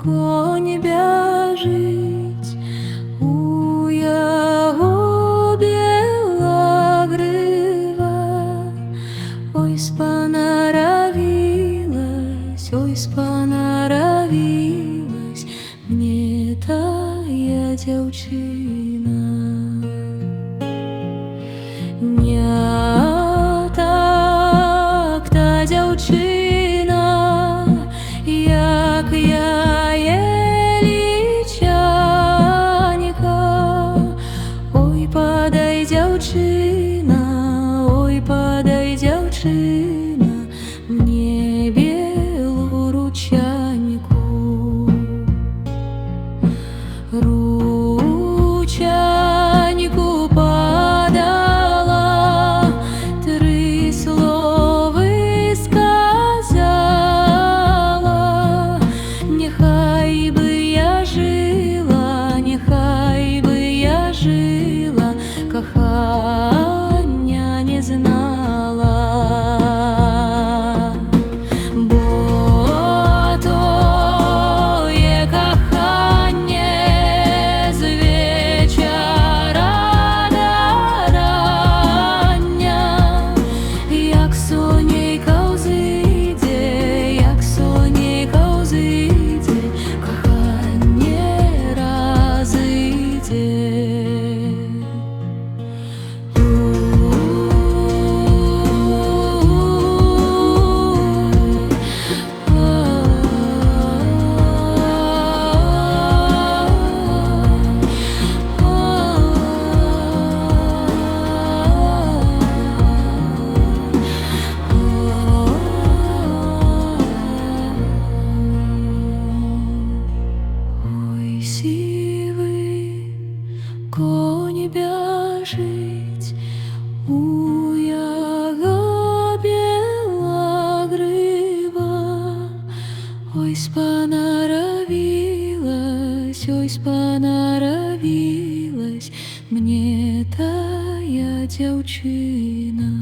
конь бяжить, у яго бела грыва. Ой, спанаравілась, ой, спанаравілась мне тая дзяўчына. Не так та дзяўчына, як яе лічанька. Ой, падай, дзяўчына, ой, падай, дзяўчына, мне белую ручаньку. Ручаньку падала, тры словы сказала. Нехай бы я жила, нехай бы я жила, кахання не знала. Бо тое каханне з вечара да рання, як сонейка ўзыдзе, як сонейка ўзыдзе, каханне разыдзе. Ой, сивый конь бяжить, у яго бела грыва. Ой, спанаравілась, ой, спанаравілась мне тая дзяўчына.